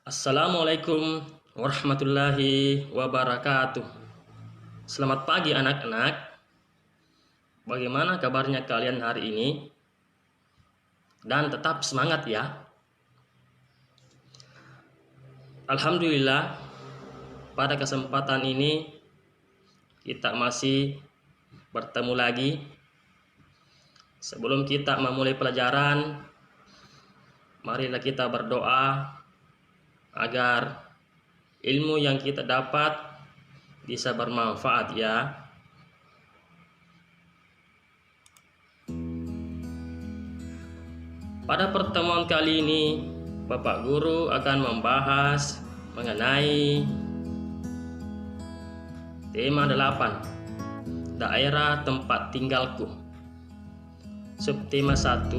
Assalamualaikum warahmatullahi wabarakatuh. Selamat pagi anak-anak. Bagaimana kabarnya kalian hari ini? Dan tetap semangat ya. Alhamdulillah, pada kesempatan ini kita masih bertemu lagi. Sebelum kita memulai pelajaran, marilah kita berdoa agar ilmu yang kita dapat bisa bermanfaat ya. Pada pertemuan kali ini, Bapak Guru akan membahas mengenai tema 8, daerah tempat tinggalku. Subtema 1,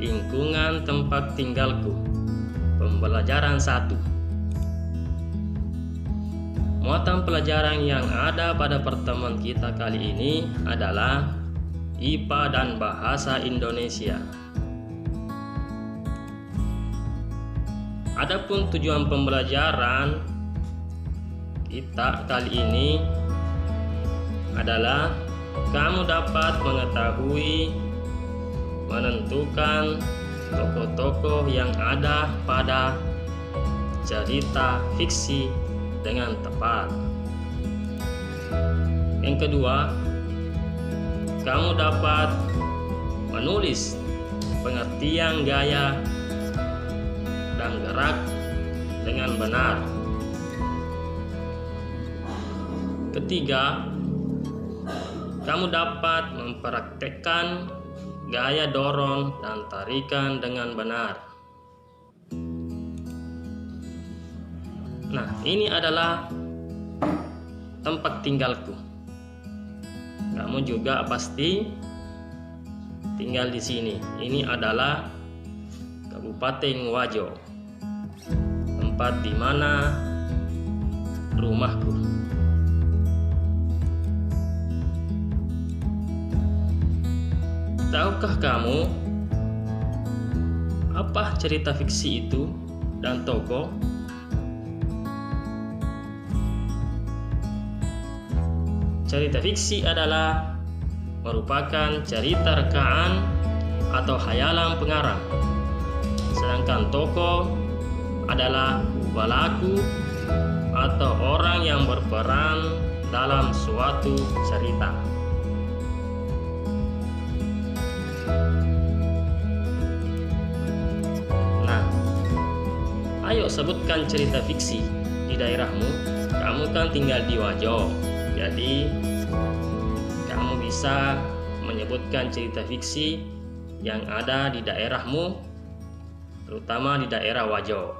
lingkungan tempat tinggalku. Pembelajaran 1. Muatan pelajaran yang ada pada pertemuan kita kali ini adalah IPA dan Bahasa Indonesia. Adapun tujuan pembelajaran kita kali ini adalah kamu dapat mengetahui, menentukan tokoh-tokoh yang ada pada cerita fiksi dengan tepat. Yang kedua, kamu dapat menulis pengertian gaya dan gerak dengan benar. Ketiga, kamu dapat mempraktekkan gaya dorong dan tarikan dengan benar. Nah, ini adalah tempat tinggalku. Kamu juga pasti tinggal di sini. Ini adalah Kabupaten Wajo, tempat di mana rumahku. Tahukah kamu apa cerita fiksi itu dan tokoh? Cerita fiksi adalah merupakan cerita rekaan atau hayalan pengarang. Sedangkan tokoh adalah pelaku atau orang yang berperan dalam suatu cerita. Ayo sebutkan cerita fiksi di daerahmu. Kamu kan tinggal di Wajo, jadi kamu bisa menyebutkan cerita fiksi yang ada di daerahmu, terutama di daerah Wajo.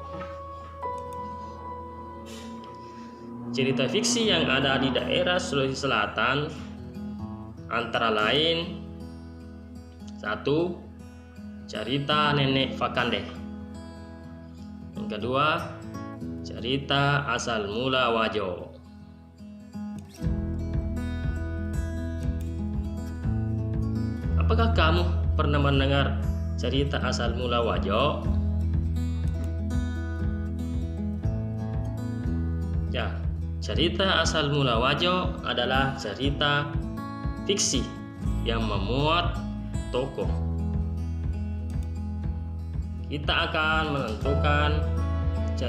Cerita fiksi yang ada di daerah Sulawesi Selatan antara lain: 1. Cerita Nenek Fakande. Yang kedua, cerita asal mula Wajo. Apakah kamu pernah mendengar cerita asal mula Wajo? Ya, cerita asal mula Wajo adalah cerita fiksi yang memuat tokoh. Kita akan menentukan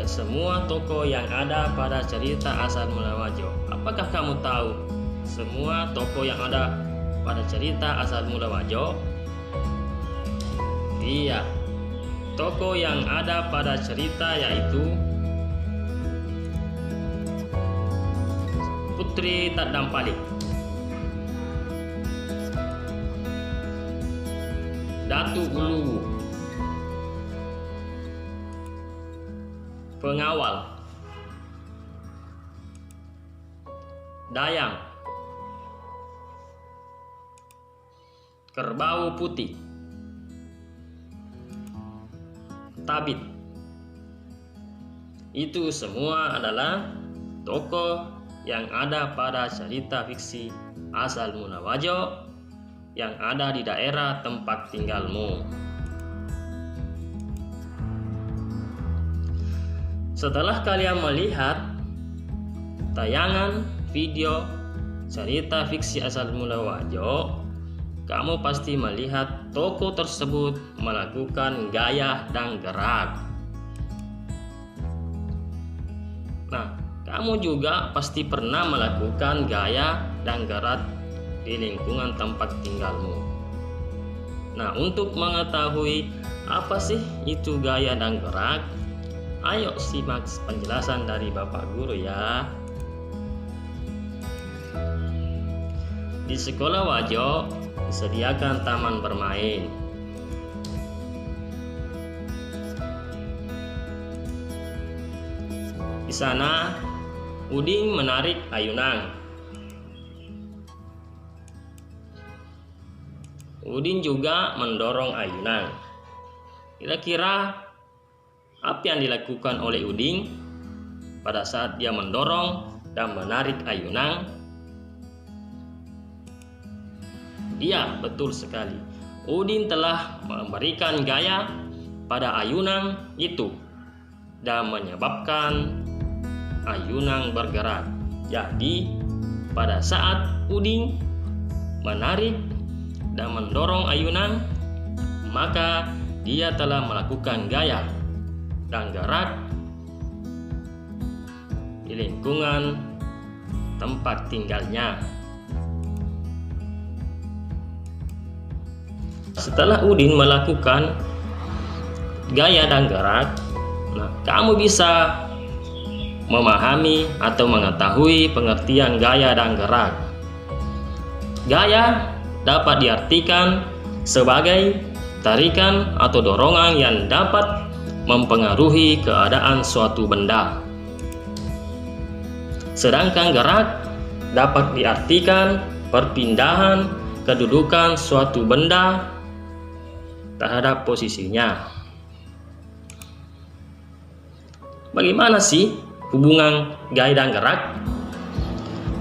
semua tokoh yang ada pada cerita asal mula Wajo. Apakah kamu tahu semua tokoh yang ada pada cerita asal mula Wajo? Iya, tokoh yang ada pada cerita yaitu Putri Tadampali, Datu Uluwu, Pengawal, Dayang, Kerbau Putih, Tabit. Itu semua adalah tokoh yang ada pada cerita fiksi asal mula Wajo yang ada di daerah tempat tinggalmu. Setelah kalian melihat tayangan video cerita fiksi asal mula Wajo, kamu pasti melihat tokoh tersebut melakukan gaya dan gerak. Nah, kamu juga pasti pernah melakukan gaya dan gerak di lingkungan tempat tinggalmu. Nah, untuk mengetahui apa sih itu gaya dan gerak, ayo simak penjelasan dari Bapak Guru ya. Di sekolah Wajo disediakan taman bermain. Di sana, Udin menarik ayunan. Udin juga mendorong ayunan. Kira-kira apa yang dilakukan oleh Udin pada saat dia mendorong dan menarik ayunan? Iya, betul sekali. Udin telah memberikan gaya pada ayunan itu dan menyebabkan ayunan bergerak. Jadi, pada saat Udin menarik dan mendorong ayunan, maka dia telah melakukan gaya dan gerak di lingkungan tempat tinggalnya. Setelah Udin melakukan gaya dan gerak, nah, kamu bisa memahami atau mengetahui pengertian gaya dan gerak. Gaya dapat diartikan sebagai tarikan atau dorongan yang dapat mempengaruhi keadaan suatu benda. Sedangkan gerak dapat diartikan perpindahan kedudukan suatu benda terhadap posisinya. Bagaimana sih hubungan gaya dan gerak?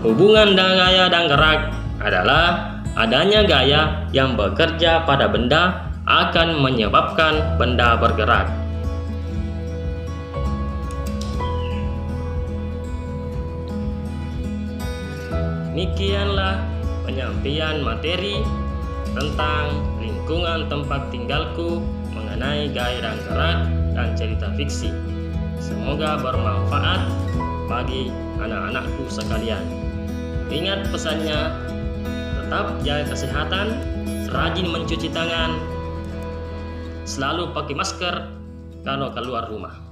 Hubungan gaya dan gerak adalah adanya gaya yang bekerja pada benda akan menyebabkan benda bergerak. Demikianlah penyampaian materi tentang lingkungan tempat tinggalku mengenai gaya dan gerak dan cerita fiksi. Semoga bermanfaat bagi anak-anakku sekalian. Ingat pesannya, tetap jaga kesehatan, rajin mencuci tangan, selalu pakai masker kalau keluar rumah.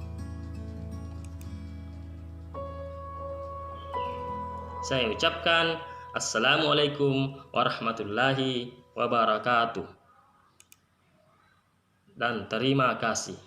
Saya ucapkan Assalamualaikum warahmatullahi wabarakatuh dan terima kasih.